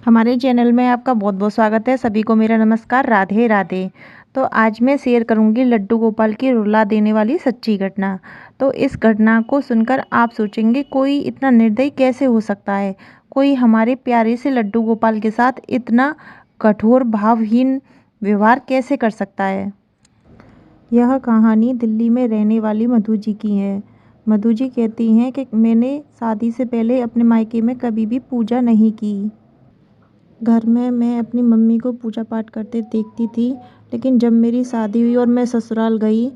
हमारे चैनल में आपका बहुत-बहुत स्वागत है। सभी को मेरा नमस्कार, राधे राधे। तो आज मैं शेयर करूँगी लड्डू गोपाल की रुला देने वाली सच्ची घटना। तो इस घटना को सुनकर आप सोचेंगे कोई इतना निर्दयी कैसे हो सकता है? कोई हमारे प्यारे से लड्डू गोपाल के साथ इतना कठोर भावहीन व्यवहार कैसे कर सकता है? यह कहानी दिल्ली में रहने वाली मधु जी की है। मधु जी कहती हैं कि मैंने शादी से पहले अपने मायके में कभी भी पूजा नहीं की। घर में मैं अपनी मम्मी को पूजा पाठ करते देखती थी, लेकिन जब मेरी शादी हुई और मैं ससुराल गई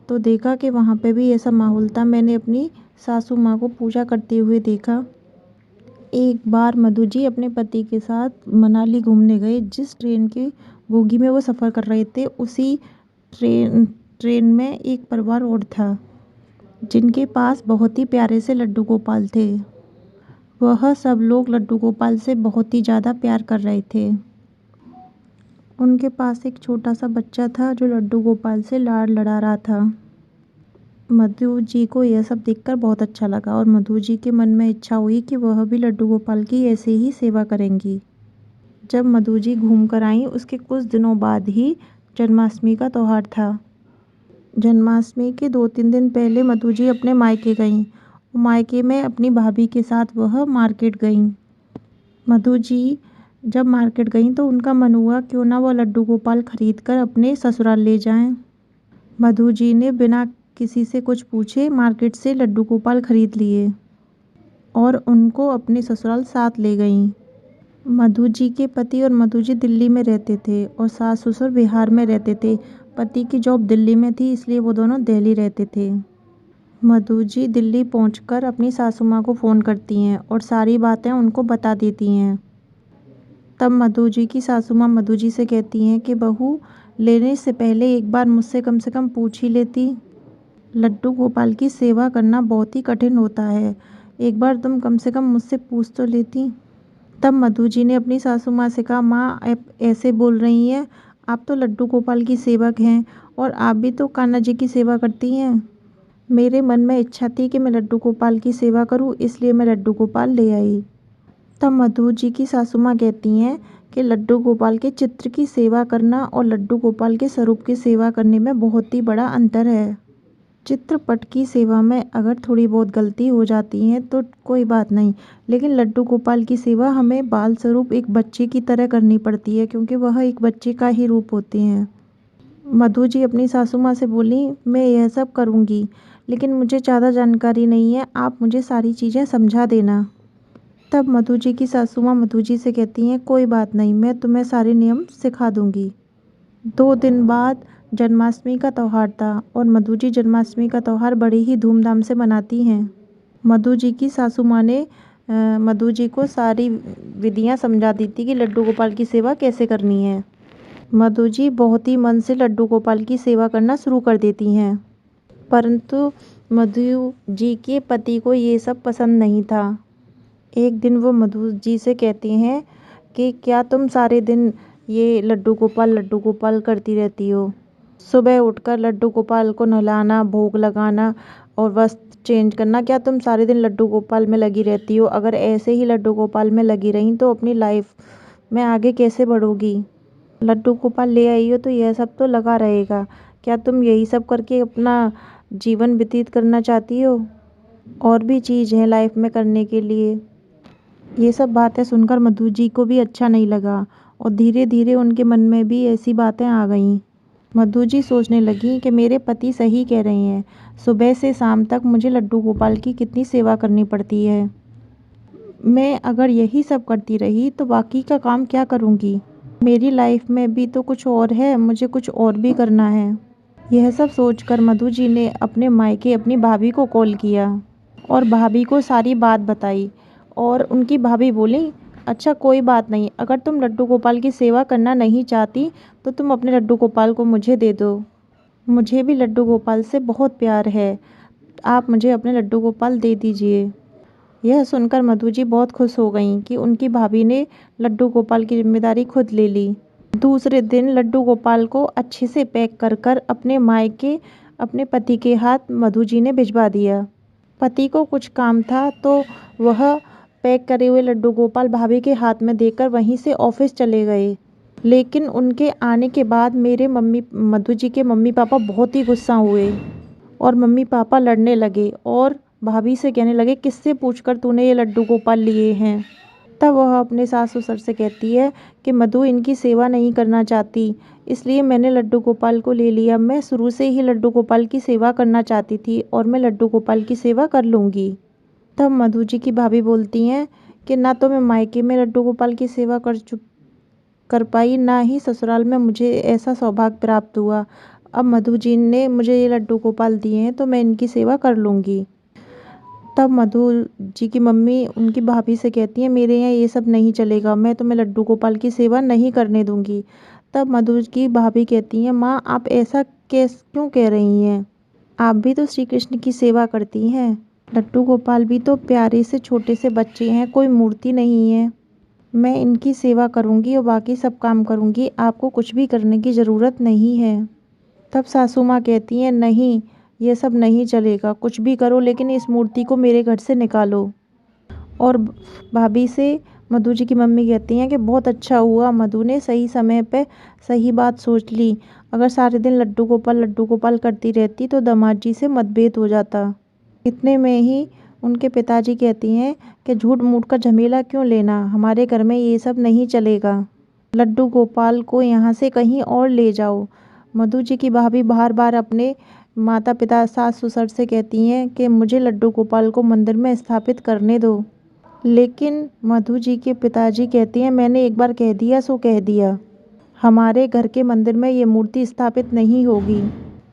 तो देखा कि वहाँ पे भी ऐसा माहौल था। मैंने अपनी सासू माँ को पूजा करते हुए देखा। एक बार मधु जी अपने पति के साथ मनाली घूमने गए। जिस ट्रेन की बोगी में वो सफ़र कर रहे थे, उसी ट्रेन में एक परिवार और था, जिनके पास बहुत ही प्यारे से लड्डू गोपाल थे। वह सब लोग लड्डू गोपाल से बहुत ही ज़्यादा प्यार कर रहे थे। उनके पास एक छोटा सा बच्चा था जो लड्डू गोपाल से लाड़ लड़ा रहा था। मधु जी को यह सब देखकर बहुत अच्छा लगा और मधु जी के मन में इच्छा हुई कि वह भी लड्डू गोपाल की ऐसे ही सेवा करेंगी। जब मधु जी घूम कर आईं, उसके कुछ दिनों बाद ही जन्माष्टमी का त्यौहार था। जन्माष्टमी के 2-3 दिन पहले मधु जी अपने मायके गईं। मायके में अपनी भाभी के साथ वह मार्केट गईं। मधु जी जब मार्केट गईं तो उनका मन हुआ क्यों ना वो लड्डू गोपाल खरीद कर अपने ससुराल ले जाएं। मधु जी ने बिना किसी से कुछ पूछे मार्केट से लड्डू गोपाल खरीद लिए और उनको अपने ससुराल साथ ले गईं। मधु जी के पति और मधु जी दिल्ली में रहते थे और सास ससुर बिहार में रहते थे। पति की जॉब दिल्ली में थी, इसलिए वो दोनों दिल्ली रहते थे। मधु जी दिल्ली पहुंचकर अपनी सासू माँ को फ़ोन करती हैं और सारी बातें उनको बता देती हैं। तब मधु जी की सासू माँ मधु जी से कहती हैं कि बहू, लेने से पहले एक बार मुझसे कम से कम पूछ ही लेती। लड्डू गोपाल की सेवा करना बहुत ही कठिन होता है। एक बार तुम कम से कम मुझसे पूछ तो लेती। तब मधु जी ने अपनी सासू माँ से कहा, माँ आप ऐसे बोल रही हैं, आप तो लड्डू गोपाल की सेवक हैं और आप भी तो कान्हा जी की सेवा करती हैं। मेरे मन में इच्छा थी कि मैं लड्डू गोपाल की सेवा करूं, इसलिए मैं लड्डू गोपाल ले आई। तब मधु जी की सासू माँ कहती हैं कि लड्डू गोपाल के चित्र की सेवा करना और लड्डू गोपाल के स्वरूप की सेवा करने में बहुत ही बड़ा अंतर है। चित्रपट की सेवा में अगर थोड़ी बहुत गलती हो जाती है तो कोई बात नहीं, लेकिन लड्डू गोपाल की सेवा हमें बाल स्वरूप एक बच्चे की तरह करनी पड़ती है, क्योंकि वह एक बच्चे का ही रूप होते हैं। मधु जी अपनी सासू माँ से बोली, मैं यह सब करूँगी, लेकिन मुझे ज़्यादा जानकारी नहीं है, आप मुझे सारी चीज़ें समझा देना। तब मधु जी की सासू माँ मधु जी से कहती हैं, कोई बात नहीं, मैं तुम्हें सारे नियम सिखा दूँगी। 2 दिन बाद जन्माष्टमी का त्यौहार था और मधु जी जन्माष्टमी का त्यौहार बड़े ही धूमधाम से मनाती हैं। मधु जी की सासू माँ ने मधु जी को सारी विधियाँ समझा दी थी कि लड्डू गोपाल की सेवा कैसे करनी है। मधु जी बहुत ही मन से लड्डू गोपाल की सेवा करना शुरू कर देती हैं, परंतु मधु जी के पति को ये सब पसंद नहीं था। एक दिन वो मधु जी से कहती हैं कि क्या तुम सारे दिन ये लड्डू गोपाल करती रहती हो? सुबह उठकर लड्डू गोपाल को नहलाना, भोग लगाना और वस्त्र चेंज करना, क्या तुम सारे दिन लड्डू गोपाल में लगी रहती हो? अगर ऐसे ही लड्डू गोपाल में लगी रही तो अपनी लाइफ में आगे कैसे बढ़ोगी? लड्डू गोपाल ले आई हो तो यह सब तो लगा रहेगा। क्या तुम यही सब करके अपना जीवन व्यतीत करना चाहती हो? और भी चीज़ है लाइफ में करने के लिए। ये सब बातें सुनकर मधु जी को भी अच्छा नहीं लगा और धीरे धीरे उनके मन में भी ऐसी बातें आ गईं। मधु जी सोचने लगी कि मेरे पति सही कह रहे हैं, सुबह से शाम तक मुझे लड्डू गोपाल की कितनी सेवा करनी पड़ती है। मैं अगर यही सब करती रही तो बाकी का काम क्या करूँगी? मेरी लाइफ में भी तो कुछ और है, मुझे कुछ और भी करना है। यह सब सोचकर मधु जी ने अपने मायके अपनी भाभी को कॉल किया और भाभी को सारी बात बताई और उनकी भाभी बोली, अच्छा कोई बात नहीं, अगर तुम लड्डू गोपाल की सेवा करना नहीं चाहती तो तुम अपने लड्डू गोपाल को मुझे दे दो। मुझे भी लड्डू गोपाल से बहुत प्यार है, आप मुझे अपने लड्डू गोपाल दे दीजिए। यह सुनकर मधु जी बहुत खुश हो गईं कि उनकी भाभी ने लड्डू गोपाल की जिम्मेदारी खुद ले ली। दूसरे दिन लड्डू गोपाल को अच्छे से पैक कर कर अपने मायके अपने पति के हाथ मधु जी ने भिजवा दिया। पति को कुछ काम था तो वह पैक करे हुए लड्डू गोपाल भाभी के हाथ में देकर वहीं से ऑफिस चले गए। लेकिन उनके आने के बाद मेरे मधु जी के मम्मी पापा बहुत ही गुस्सा हुए और मम्मी पापा लड़ने लगे और भाभी से कहने लगे, किससे पूछकर तूने ये लड्डू गोपाल लिए हैं। तब वह अपने सास ससुर से कहती है कि मधु इनकी सेवा नहीं करना चाहती, इसलिए मैंने लड्डू गोपाल को ले लिया। मैं शुरू से ही लड्डू गोपाल की सेवा करना चाहती थी और मैं लड्डू गोपाल की सेवा कर लूँगी। तब मधु जी की भाभी बोलती हैं कि ना तो मैं मायके में लड्डू गोपाल की सेवा कर पाई, ना ही ससुराल में मुझे ऐसा सौभाग्य प्राप्त हुआ। अब मधु जी ने मुझे ये लड्डू गोपाल दिए हैं तो मैं इनकी सेवा कर लूँगी। तब मधु जी की मम्मी उनकी भाभी से कहती हैं, मेरे यहाँ ये सब नहीं चलेगा, मैं तुम्हें लड्डू गोपाल की सेवा नहीं करने दूंगी। तब मधु की भाभी कहती हैं, माँ आप ऐसा क्यों कह रही हैं, आप भी तो श्री कृष्ण की सेवा करती हैं। लड्डू गोपाल भी तो प्यारे से छोटे से बच्चे हैं, कोई मूर्ति नहीं है। मैं इनकी सेवा करूंगी और बाकी सब काम करूंगी, आपको कुछ भी करने की ज़रूरत नहीं है। तब सासू माँ कहती हैं, नहीं ये सब नहीं चलेगा, कुछ भी करो लेकिन इस मूर्ति को मेरे घर से निकालो। और भाभी से मधु जी की मम्मी कहती हैं कि बहुत अच्छा हुआ, मधु ने सही समय पे सही बात सोच ली। अगर सारे दिन लड्डू गोपाल करती रहती तो दामाद जी से मतभेद हो जाता। इतने में ही उनके पिताजी कहती हैं कि झूठ मूठ का झमेला क्यों लेना, हमारे घर में ये सब नहीं चलेगा, लड्डू गोपाल को यहाँ से कहीं और ले जाओ। मधु जी की भाभी बार बार अपने माता पिता सास ससुर से कहती हैं कि मुझे लड्डू गोपाल को मंदिर में स्थापित करने दो। लेकिन मधु जी के पिताजी कहती हैं, मैंने एक बार कह दिया सो कह दिया, हमारे घर के मंदिर में ये मूर्ति स्थापित नहीं होगी,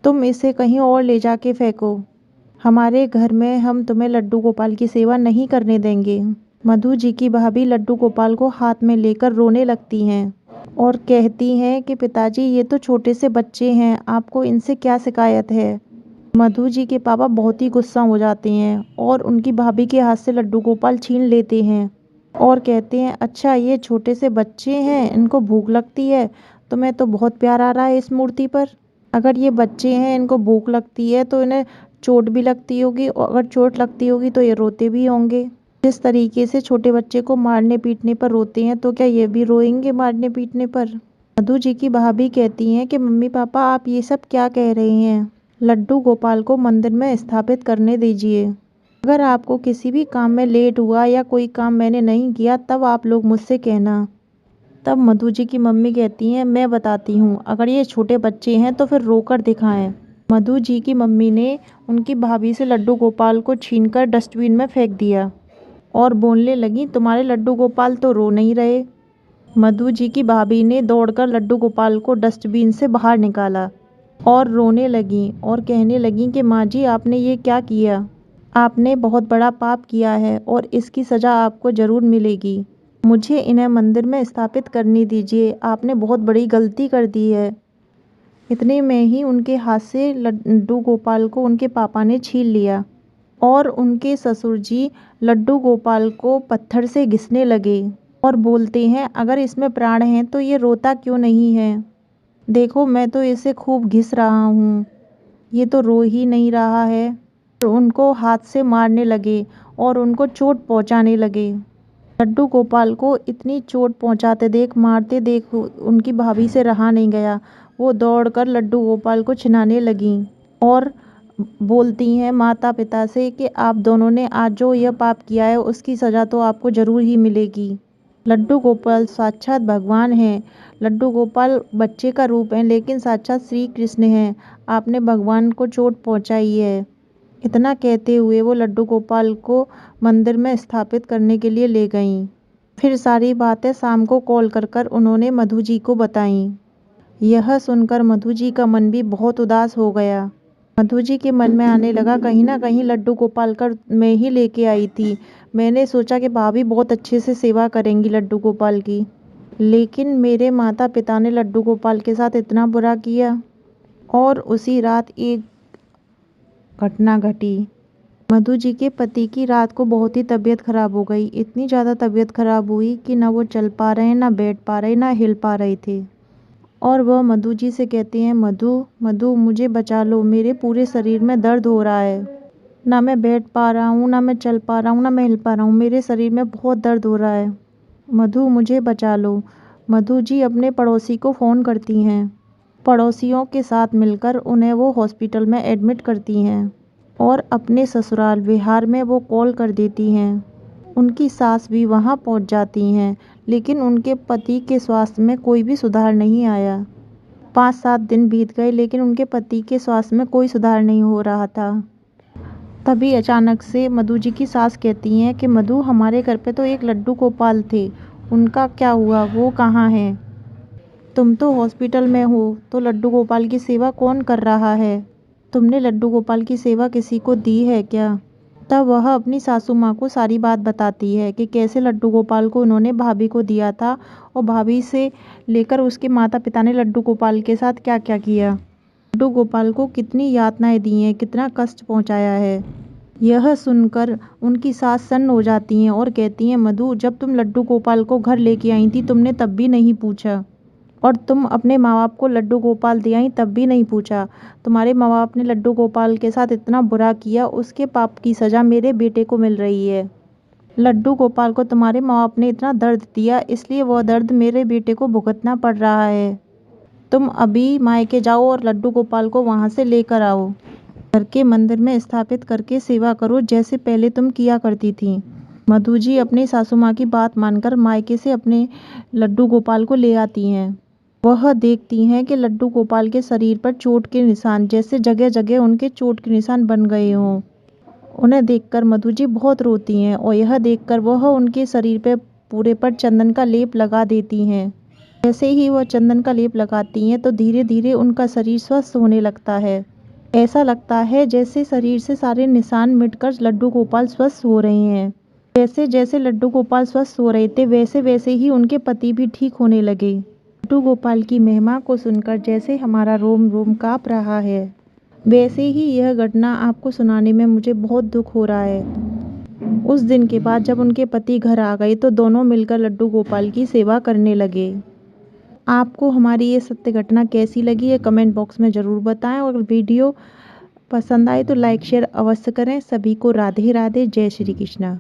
तुम इसे कहीं और ले जाके फेंको, हमारे घर में हम तुम्हें लड्डू गोपाल की सेवा नहीं करने देंगे। मधु जी की भाभी लड्डू गोपाल को हाथ में लेकर रोने लगती हैं और कहती हैं कि पिताजी ये तो छोटे से बच्चे हैं, आपको इनसे क्या शिकायत है। मधु जी के पापा बहुत ही गुस्सा हो जाते हैं और उनकी भाभी के हाथ से लड्डू गोपाल छीन लेते हैं और कहते हैं, अच्छा ये छोटे से बच्चे हैं, इनको भूख लगती है, तुम्हें तो बहुत प्यार आ रहा है इस मूर्ति पर। अगर ये बच्चे हैं, इनको भूख लगती है तो इन्हें चोट भी लगती होगी और अगर चोट लगती होगी तो ये रोते भी होंगे। जिस तरीके से छोटे बच्चे को मारने पीटने पर रोते हैं तो क्या ये भी रोएंगे मारने पीटने पर। मधु जी की भाभी कहती हैं कि मम्मी पापा आप ये सब क्या कह रहे हैं, लड्डू गोपाल को मंदिर में स्थापित करने दीजिए। अगर आपको किसी भी काम में लेट हुआ या कोई काम मैंने नहीं किया तब आप लोग मुझसे कहना। तब मधु जी की मम्मी कहती हैं, मैं बताती हूँ, अगर ये छोटे बच्चे हैं तो फिर रोकर दिखाएं। मधु जी की मम्मी ने उनकी भाभी से लड्डू गोपाल को छीनकर डस्टबिन में फेंक दिया और बोलने लगी, तुम्हारे लड्डू गोपाल तो रो नहीं रहे। मधु जी की भाभी ने दौड़कर लड्डू गोपाल को डस्टबिन से बाहर निकाला और रोने लगी और कहने लगी कि माँ जी आपने ये क्या किया, आपने बहुत बड़ा पाप किया है और इसकी सज़ा आपको ज़रूर मिलेगी। मुझे इन्हें मंदिर में स्थापित करने दीजिए, आपने बहुत बड़ी गलती कर दी है। इतने में ही उनके हाथ से लड्डू गोपाल को उनके पापा ने छीन लिया और उनके ससुर जी लड्डू गोपाल को पत्थर से घिसने लगे और बोलते हैं, अगर इसमें प्राण हैं तो ये रोता क्यों नहीं है, देखो मैं तो इसे खूब घिस रहा हूँ, ये तो रो ही नहीं रहा है। तो उनको हाथ से मारने लगे और उनको चोट पहुँचाने लगे। लड्डू गोपाल को इतनी चोट पहुँचाते देख, मारते देख उनकी भाभी से रहा नहीं गया। वो दौड़कर लड्डू गोपाल को छिनाने लगीं और बोलती हैं माता पिता से कि आप दोनों ने आज जो यह पाप किया है उसकी सज़ा तो आपको ज़रूर ही मिलेगी। लड्डू गोपाल साक्षात भगवान हैं। लड्डू गोपाल बच्चे का रूप है लेकिन साक्षात श्री कृष्ण हैं। आपने भगवान को चोट पहुँचाई है। इतना कहते हुए वो लड्डू गोपाल को मंदिर में स्थापित करने के लिए ले गईं। फिर सारी बातें शाम को कॉल कर उन्होंने मधु जी को बताईं। यह सुनकर मधु जी का मन भी बहुत उदास हो गया। मधु जी के मन में आने लगा, कहीं ना कहीं लड्डू गोपाल का मैं ही लेके आई थी। मैंने सोचा कि भाभी बहुत अच्छे से सेवा करेंगी लड्डू गोपाल की, लेकिन मेरे माता पिता ने लड्डू गोपाल के साथ इतना बुरा किया। और उसी रात एक घटना घटी। मधु जी के पति की रात को बहुत ही तबीयत खराब हो गई। इतनी ज़्यादा तबीयत खराब हुई कि ना वो चल पा रहे, ना बैठ पा रहे, ना हिल पा रहे थे। और वह मधु जी से कहते हैं, मधु मधु मुझे बचा लो, मेरे पूरे शरीर में दर्द हो रहा है। ना मैं बैठ पा रहा हूँ, ना मैं चल पा रहा हूँ, ना मैं हिल पा रहा हूँ। मेरे शरीर में बहुत दर्द हो रहा है। मधु, मुझे बचा लो। मधु जी अपने पड़ोसी को फ़ोन करती हैं। पड़ोसियों के साथ मिलकर उन्हें वो हॉस्पिटल में एडमिट करती हैं और अपने ससुराल बिहार में वो कॉल कर देती हैं। उनकी सास भी वहाँ पहुँच जाती हैं, लेकिन उनके पति के स्वास्थ्य में कोई भी सुधार नहीं आया। 5-7 दिन बीत गए, लेकिन उनके पति के स्वास्थ्य में कोई सुधार नहीं हो रहा था। तभी अचानक से मधु जी की सास कहती हैं कि मधु, हमारे घर पे तो एक लड्डू गोपाल थे, उनका क्या हुआ, वो कहाँ हैं? तुम तो हॉस्पिटल में हो, तो लड्डू गोपाल की सेवा कौन कर रहा है? तुमने लड्डू गोपाल की सेवा किसी को दी है क्या? तब वह अपनी सासू माँ को सारी बात बताती है कि कैसे लड्डू गोपाल को उन्होंने भाभी को दिया था और भाभी से लेकर उसके माता पिता ने लड्डू गोपाल के साथ क्या क्या किया। लड्डू गोपाल को कितनी यातनाएं दी हैं, कितना कष्ट पहुंचाया है। यह सुनकर उनकी सास सन्न हो जाती हैं और कहती हैं, मधु, जब तुम लड्डू गोपाल को घर लेके आई थी तुमने तब भी नहीं पूछा, और तुम अपने माँ बाप को लड्डू गोपाल दे आई तब भी नहीं पूछा। तुम्हारे माँ बाप ने लड्डू गोपाल के साथ इतना बुरा किया, उसके पाप की सज़ा मेरे बेटे को मिल रही है। लड्डू गोपाल को तुम्हारे माँ बाप ने इतना दर्द दिया, इसलिए वह दर्द मेरे बेटे को भुगतना पड़ रहा है। तुम अभी मायके जाओ और लड्डू गोपाल को वहाँ से लेकर आओ। घर के मंदिर में स्थापित करके सेवा करो, जैसे पहले तुम किया करती थी। मधु जी अपनी सासू माँ की बात मानकर मायके से अपने लड्डू गोपाल को ले आती हैं। वह देखती हैं कि लड्डू गोपाल के शरीर पर चोट के निशान, जैसे जगह जगह उनके चोट के निशान बन गए हों। उन्हें देखकर मधु जी बहुत रोती हैं और यह देखकर वह उनके शरीर पे पूरे पर चंदन का लेप लगा देती हैं। जैसे ही वह चंदन का लेप लगाती हैं तो धीरे धीरे उनका शरीर स्वस्थ होने लगता है। ऐसा लगता है जैसे शरीर से सारे निशान मिटकर लड्डू गोपाल स्वस्थ हो रहे हैं। जैसे जैसे लड्डू गोपाल स्वस्थ हो रहे थे, वैसे वैसे ही उनके पति भी ठीक होने लगे। लड्डू गोपाल की महिमा को सुनकर जैसे हमारा रोम रोम काँप रहा है, वैसे ही यह घटना आपको सुनाने में मुझे बहुत दुख हो रहा है। उस दिन के बाद जब उनके पति घर आ गए तो दोनों मिलकर लड्डू गोपाल की सेवा करने लगे। आपको हमारी ये सत्य घटना कैसी लगी है कमेंट बॉक्स में ज़रूर बताएं, और वीडियो पसंद आए तो लाइक शेयर अवश्य करें। सभी को राधे राधे, जय श्री कृष्णा।